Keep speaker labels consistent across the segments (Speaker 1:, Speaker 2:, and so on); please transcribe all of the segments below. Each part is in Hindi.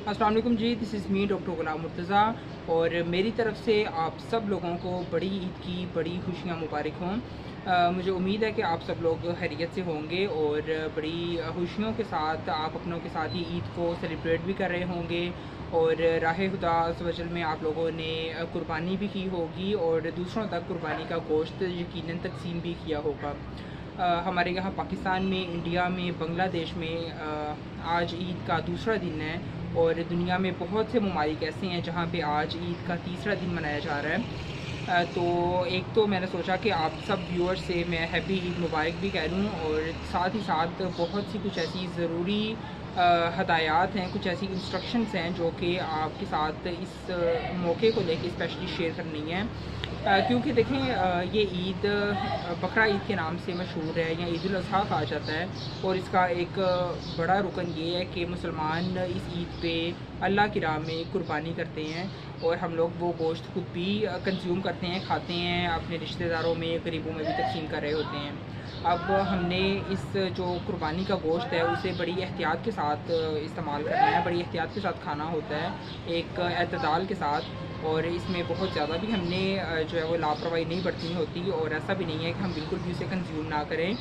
Speaker 1: अस्सलाम वालेकुम जी, दिस इज़ मी डॉक्टर गुलाम मुर्तज़ा और मेरी तरफ से आप सब लोगों को बड़ी ईद की बड़ी खुशियाँ मुबारक हों। मुझे उम्मीद है कि आप सब लोग खैरियत से होंगे और बड़ी खुशियों के साथ आप अपनों के साथ ही ईद को सेलिब्रेट भी कर रहे होंगे और राह खुदा अज़्ज़ व जल में आप लोगों ने कुर्बानी भी की होगी और दूसरों तक कुर्बानी का गोश्त यकीनन तकसीम भी किया होगा। हमारे यहाँ पाकिस्तान में, इंडिया में, बांग्लादेश में आज ईद का दूसरा दिन है और दुनिया में बहुत से ममालिक ऐसे हैं जहाँ पे आज ईद का तीसरा दिन मनाया जा रहा है। तो एक तो मैंने सोचा कि आप सब व्यूअर्स से मैं हैप्पी ईद मुबारक भी कह दूँ और साथ ही साथ बहुत सी कुछ ऐसी ज़रूरी हदायत हैं, कुछ ऐसी इंस्ट्रक्शंस हैं जो कि आपके साथ इस मौके को लेके स्पेशली शेयर करनी है। क्योंकि देखें ये ईद बकरा ईद के नाम से मशहूर है या ईद उल अज़हा कहा जाता है और इसका एक बड़ा रुकन ये है कि मुसलमान इस ईद पे अल्लाह की राह में कुर्बानी करते हैं और हम लोग वो गोश्त खुद भी कंज्यूम करते हैं, खाते हैं, अपने रिश्तेदारों में, गरीबों में भी तकसीम कर रहे होते हैं। अब हमने इस जो कुर्बानी का गोश्त है उसे बड़ी एहतियात के साथ इस्तेमाल करना है, बड़ी एहतियात के साथ खाना होता है, एक एतदाल के साथ। और इसमें बहुत ज़्यादा भी हमने जो है वो लापरवाही नहीं बरतनी होती और ऐसा भी नहीं है कि हम बिल्कुल भी उसे कंज्यूम ना करें,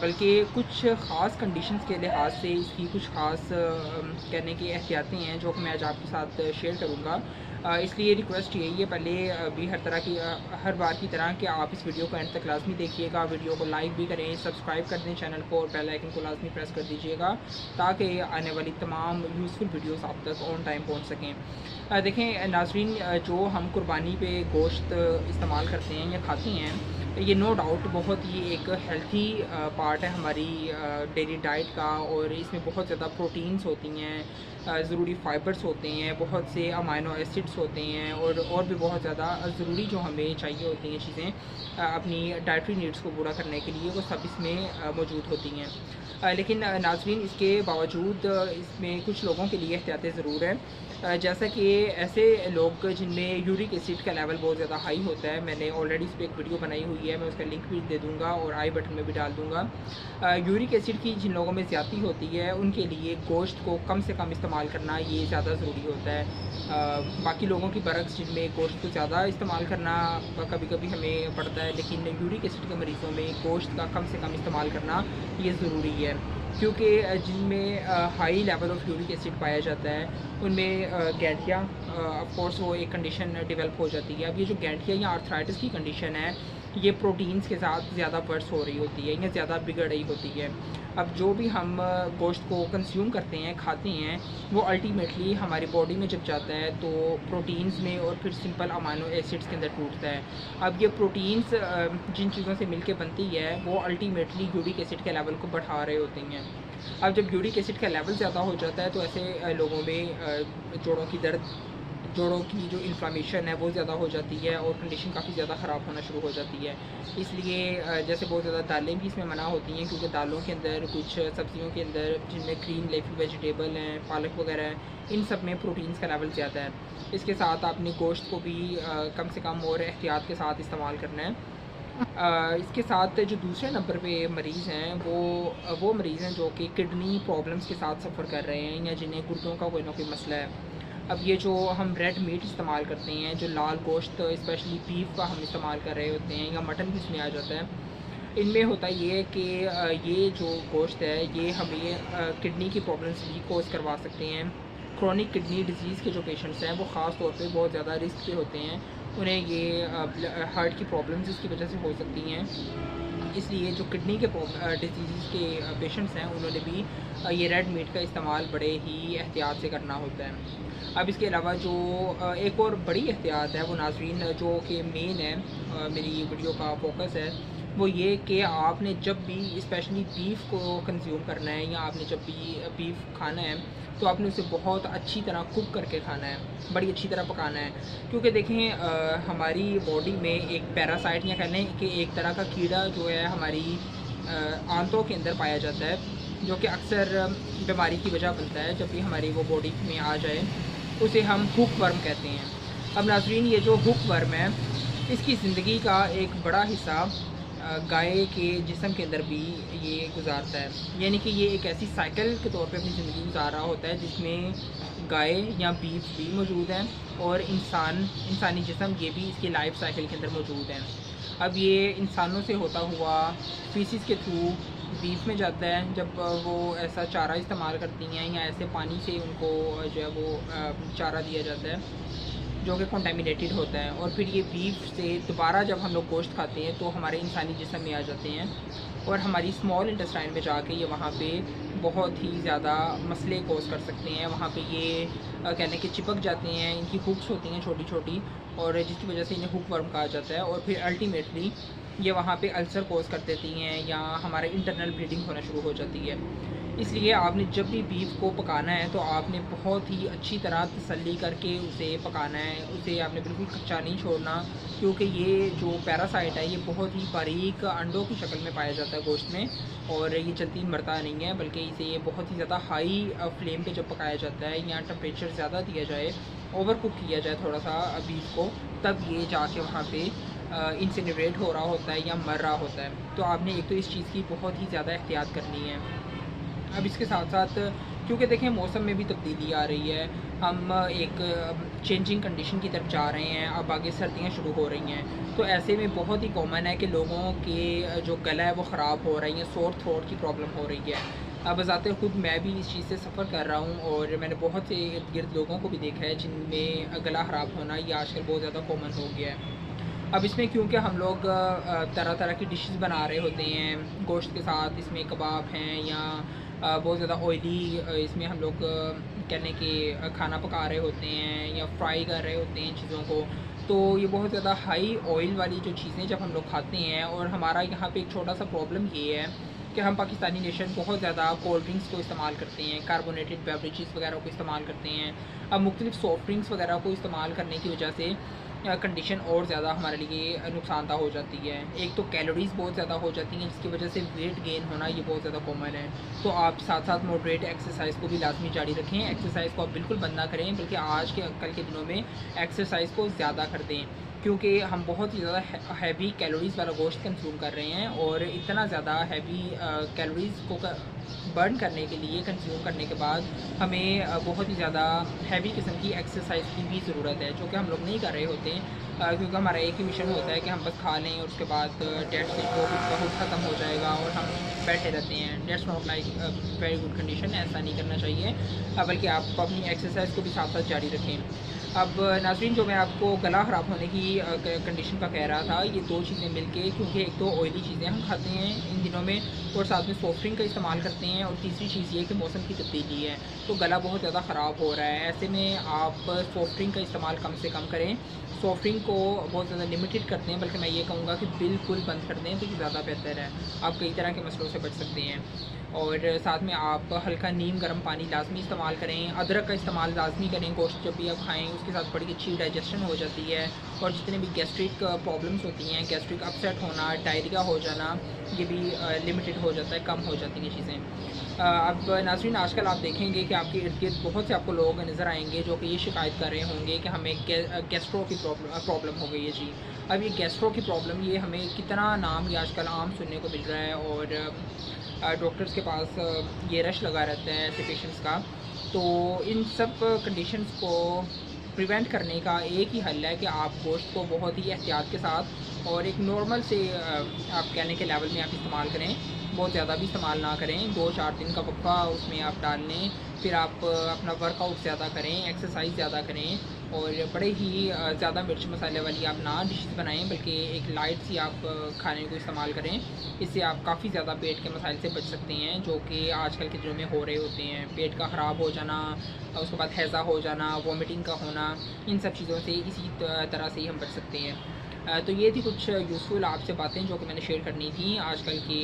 Speaker 1: बल्कि कुछ ख़ास कंडीशंस के लिहाज से इसकी कुछ ख़ास करने की एहतियातें हैं जो कि मैं आज आपके साथ शेयर करूँगा। इसलिए रिक्वेस्ट यही है पहले भी हर बार की तरह कि आप इस वीडियो को एंड तक लाजमी देखिएगा, वीडियो को लाइक भी करें, सब्सक्राइब कर दें चैनल को और बेल आइकन को लाजमी प्रेस कर दीजिएगा ताकि आने वाली तमाम यूज़फुल वीडियोस आप तक ऑन टाइम पहुंच सकें। देखें नाज़रीन, जो हम कुर्बानी पे गोश्त इस्तेमाल करते हैं या खाते हैं, ये नो डाउट बहुत ही एक हेल्थी पार्ट है हमारी डेली डाइट का और इसमें बहुत ज़्यादा प्रोटीन्स होती हैं, ज़रूरी फाइबर्स होते हैं, बहुत से अमाइनो एसिड्स होते हैं और भी बहुत ज़्यादा ज़रूरी जो हमें चाहिए होती हैं चीज़ें अपनी डाइटरी नीड्स को पूरा करने के लिए, वो सब इसमें मौजूद होती हैं। लेकिन नाज़रीन, इसके बावजूद इसमें कुछ लोगों के लिए एहतियातें ज़रूर हैं, जैसा कि ऐसे लोग जिनमें यूरिक एसिड का लेवल बहुत ज़्यादा हाई होता है। मैंने ऑलरेडी इस पर एक वीडियो बनाई हुई है, मैं उसका लिंक भी दे दूँगा और आई बटन में भी डाल दूँगा। यूरिक एसिड की जिन लोगों में ज़्यादती होती है उनके लिए गोश्त को कम से कम इस्तेमाल करना ये ज़्यादा ज़रूरी होता है। बाकी लोगों की बरक्स जिनमें गोश्त को ज़्यादा इस्तेमाल करना कभी कभी हमें पड़ता है, लेकिन यूरिक एसिड के मरीज़ों में गोश्त का कम से कम इस्तेमाल करना ये ज़रूरी है, क्योंकि जिनमें high level of uric acid पाया जाता है उनमें गैंठिया ऑफ कोर्स वो एक कंडीशन डेवलप हो जाती है। अब ये जो गैंठिया या आर्थराइटिस की कंडीशन है, ये प्रोटीन्स के साथ ज़्यादा वर्स हो रही होती है या ज़्यादा बिगड़ रही होती है। अब जो भी हम गोश्त को कंज्यूम करते हैं, खाते हैं, वो अल्टीमेटली हमारी बॉडी में जब जाता है तो प्रोटीन्स में और फिर सिंपल अमाइनो एसिड्स के अंदर टूटता है। अब ये प्रोटीन्स जिन चीज़ों से मिलके बनती है वो अल्टीमेटली यूरिक एसिड के लेवल को बढ़ा रहे होते हैं। अब जब यूरिक एसिड का लेवल ज़्यादा हो जाता है तो ऐसे लोगों में जोड़ों की दर्द, जोड़ों की जो इन्फ्लामेशन है वो ज़्यादा हो जाती है और कंडीशन काफ़ी ज़्यादा ख़राब होना शुरू हो जाती है। इसलिए जैसे बहुत ज़्यादा दालें भी इसमें मना होती हैं, क्योंकि दालों के अंदर, कुछ सब्ज़ियों के अंदर जिनमें ग्रीन लीफी वेजिटेबल हैं, पालक वगैरह हैं, इन सब में प्रोटीन्स का लेवल ज़्यादा है। इसके साथ आपने गोश्त को भी कम से कम और एहतियात के साथ इस्तेमाल करना है। इसके साथ जो दूसरे नंबर पे मरीज़ हैं वो मरीज़ हैं जो कि किडनी प्रॉब्लम्स के साथ सफ़र कर रहे हैं या जिन्हें गुर्दों का कोई ना कोई मसला है। अब ये जो हम रेड मीट इस्तेमाल करते हैं, जो लाल गोश्त स्पेशली बीफ का हम इस्तेमाल कर रहे होते हैं या मटन भी इसमें आ जाता है, इनमें होता ये है कि ये जो गोश्त है ये हमें किडनी की प्रॉब्लम्स भी कोज़ करवा सकते हैं। क्रोनिक किडनी डिजीज़ के जो पेशेंट्स हैं वो ख़ास तौर पे बहुत ज़्यादा रिस्क पे होते हैं, उन्हें ये हार्ट की प्रॉब्लम्स इसकी वजह से हो सकती हैं। इसलिए जो किडनी के डिजीज़ के पेशेंट्स हैं उन्होंने भी ये रेड मीट का इस्तेमाल बड़े ही एहतियात से करना होता है। अब इसके अलावा जो एक और बड़ी एहतियात है वो नाज़रीन जो कि मेन है, मेरी वीडियो का फोकस है, वो ये कि आपने जब भी स्पेशली बीफ को कंज्यूम करना है या आपने जब भी बीफ खाना है तो आपने उसे बहुत अच्छी तरह कुक करके खाना है, बड़ी अच्छी तरह पकाना है। क्योंकि देखें हमारी बॉडी में एक पैरासाइट या कहने कि एक तरह का कीड़ा जो है हमारी आंतों के अंदर पाया जाता है, जो कि अक्सर बीमारी की वजह बनता है जब भी हमारी वो बॉडी में आ जाए, उसे हम हुक वर्म कहते हैं। अब नाज़रीन, ये जो हुक वर्म है इसकी ज़िंदगी का एक बड़ा हिस्सा गाय के जिस्म के अंदर भी ये गुज़ारता है। यानी कि ये एक ऐसी साइकिल के तौर पे अपनी ज़िंदगी गुज़ार रहा होता है जिसमें गाय या बीफ भी मौजूद हैं और इंसानी जिस्म ये भी इसकी लाइफ साइकिल के अंदर मौजूद हैं। अब ये इंसानों से होता हुआ फीसिस के थ्रू बीफ में जाता है। जब वो ऐसा चारा इस्तेमाल करती हैं या ऐसे पानी से उनको जो है वो चारा दिया जाता है जो कि कंटामिनेटेड होता है, और फिर ये बीफ से दोबारा जब हम लोग गोश्त खाते हैं तो हमारे इंसानी जिस्म में आ जाते हैं और हमारी स्मॉल इंटेस्टाइन में जाके ये वहाँ पे बहुत ही ज़्यादा मसले कोस कर सकते हैं। वहाँ पे ये कहने के चिपक जाते हैं, इनकी हुक्स होती हैं छोटी छोटी, और जिसकी वजह से इन्हें हुक वर्म कहा जाता है, और फिर अल्टीमेटली ये वहाँ पे अल्सर कोस कर देती हैं या हमारे इंटरनल ब्लीडिंग होना शुरू हो जाती है। इसलिए आपने जब भी बीफ को पकाना है तो आपने बहुत ही अच्छी तरह तसल्ली करके उसे पकाना है। उसे आपने बिल्कुल कच्चा नहीं छोड़ना, क्योंकि ये जो पैरासाइट है ये बहुत ही बारीक अंडों की शक्ल में पाया जाता है गोश्त में, और ये जल्दी मरता नहीं है, बल्कि इसे ये बहुत ही ज़्यादा हाई फ्लेम पे जब पकाया जाता है या टेम्परेचर ज़्यादा दिया जाए, ओवर कुक किया जाए थोड़ा सा बीफ को, तब ये जाके वहाँ पे इंसिनरेट हो रहा होता है या मर रहा होता है। तो आपने एक तो इस चीज़ की बहुत ही ज़्यादा एहतियात करनी है। अब इसके साथ साथ क्योंकि देखें मौसम में भी तब्दीली आ रही है, हम एक चेंजिंग कंडीशन की तरफ जा रहे हैं, अब आगे सर्दियां शुरू हो रही हैं, तो ऐसे में बहुत ही कॉमन है कि लोगों के जो गला है वो ख़राब हो रही है, सोर थ्रोट की प्रॉब्लम हो रही है। अब बज़ाते खुद मैं भी इस चीज़ से सफ़र कर रहा हूँ और मैंने बहुत से इर्द गिर्द लोगों को भी देखा है जिनमें गला ख़राब होना ये आजकल बहुत ज़्यादा कॉमन हो गया है। अब इसमें क्योंकि हम लोग तरह तरह की डिशेस बना रहे होते हैं गोश्त के साथ, इसमें कबाब हैं या बहुत ज़्यादा ऑयली इसमें हम लोग कहने के खाना पका रहे होते हैं या फ्राई कर रहे होते हैं चीज़ों को, तो ये बहुत ज़्यादा हाई ऑयल वाली जो चीज़ें जब हम लोग खाते हैं, और हमारा यहाँ पे एक छोटा सा प्रॉब्लम ये है कि हम पाकिस्तानी नेशन बहुत ज़्यादा कोल्ड ड्रिंक्स को इस्तेमाल करते हैं, कार्बोनेटेड बेवरेजेस वगैरह को इस्तेमाल करते हैं। अब मुख्तलिफ सॉफ्ट ड्रिंक्स वगैरह को इस्तेमाल करने की वजह से कंडीशन और ज़्यादा हमारे लिए नुकसानदा हो जाती है। एक तो कैलोरीज़ बहुत ज़्यादा हो जाती हैं जिसकी वजह से वेट गेन होना ये बहुत ज़्यादा कॉमन है। तो आप साथ साथ मॉडरेट एक्सरसाइज को भी लाजमी जारी रखें। एक्सरसाइज को आप बिल्कुल बंद ना करें, बल्कि आज के कल के दिनों में एक्सरसाइज को ज़्यादा कर दें, क्योंकि हम बहुत ही ज़्यादा हैवी कैलोरीज़ वाला गोश्त कंज्यूम कर रहे हैं, और इतना ज़्यादा हैवी कैलोरीज़ को बर्न करने के लिए कंज्यूम करने के बाद हमें बहुत ही ज़्यादा हैवी किस्म की एक्सरसाइज की भी ज़रूरत है, जो कि हम लोग नहीं कर रहे होते हैं, क्योंकि हमारा एक ही मिशन होता है कि हम बस खा लें और उसके बाद डेट्स बहुत ख़त्म हो जाएगा और हम बैठे रहते हैं। That's not like very good condition, ऐसा नहीं करना चाहिए, बल्कि आप अपनी एक्सरसाइज को भी साथ साथ जारी रखें। अब नाज़रीन, जो मैं आपको गला ख़राब होने की कंडीशन का कह रहा था, ये दो चीज़ें मिलके, क्योंकि एक तो ऑयली चीज़ें हम खाते हैं इन दिनों में और साथ में सॉफ्ट ड्रिंक का इस्तेमाल करते हैं, और तीसरी चीज़ ये कि मौसम की तब्दीली है तो गला बहुत ज़्यादा ख़राब हो रहा है। ऐसे में आप सॉफ्ट ड्रिंक का इस्तेमाल कम से कम करें, सॉफ्ट ड्रिंक को बहुत ज़्यादा लिमिटेड करते हैं, बल्कि मैं ये कहूँगा कि बिल्कुल बंद कर दें तो ये ज़्यादा बेहतर है। आप कई तरह के मसलों से बच सकते हैं, और साथ में आप हल्का नीम गर्म पानी लाजमी इस्तेमाल करें। अदरक का इस्तेमाल लाजमी करें, गोश्त जब भी आप खाएँ उसके साथ बड़ी अच्छी डाइजेशन हो जाती है, और जितने भी गैस्ट्रिक प्रॉब्लम्स होती हैं, गैस्ट्रिक अपसेट होना, डायरिया हो जाना, ये भी लिमिटेड हो जाता है, कम हो जाती हैं चीज़ें। अब नाज़रीन, आजकल आप देखेंगे कि आपके इर्द गिर्द बहुत से आपको लोग नज़र आएंगे जो कि ये शिकायत कर रहे होंगे कि हमें गैस्ट्रो की प्रॉब्लम हो गई है जी। अब ये गैस्ट्रो की प्रॉब्लम, ये हमें कितना नाम ये आजकल आम सुनने को मिल रहा है, और डॉक्टर्स के पास ये रश लगा रहता है ऐसे पेशेंट्स का। तो इन सब कंडीशंस को प्रिवेंट करने का एक ही हल है कि आप गोश्त को बहुत ही एहतियात के साथ और एक नॉर्मल से आप कहने के लेवल में आप इस्तेमाल करें, बहुत ज़्यादा भी इस्तेमाल ना करें। 2-4 दिन का वक्फा उसमें आप डाल लें, फिर आप अपना वर्कआउट ज़्यादा करें, एक्सरसाइज ज़्यादा करें, और बड़े ही ज़्यादा मिर्च मसाले वाली आप ना डिशेस बनाएं, बल्कि एक लाइट सी आप खाने को इस्तेमाल करें। इससे आप काफ़ी ज़्यादा पेट के मसाइल से बच सकते हैं, जो कि आजकल के दिनों में हो रहे होते हैं। पेट का ख़राब हो जाना, उसके बाद हैज़ा हो जाना, वॉमिटिंग का होना, इन सब चीज़ों से इसी तरह से ही हम बच सकते हैं। तो ये थी कुछ यूज़फुल आपसे बातें जो कि मैंने शेयर करनी थी आजकल के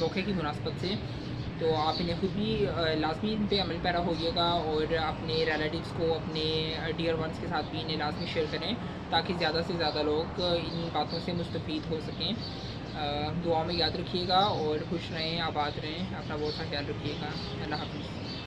Speaker 1: मौके की मुनासबत से। तो आप इन्हें खुद भी लाजमी इन पे अमल पैरा होइएगा, और अपने रिलेटिव्स को, अपने डियर वंस के साथ भी इन्हें लाजमी शेयर करें, ताकि ज़्यादा से ज़्यादा लोग इन बातों से मुस्तफ़ीद हो सकें। दुआ में याद रखिएगा और खुश रहें, आबाद रहें, अपना बहुत सा ख्याल रखिएगा। अल्लाह हाफ़िज़।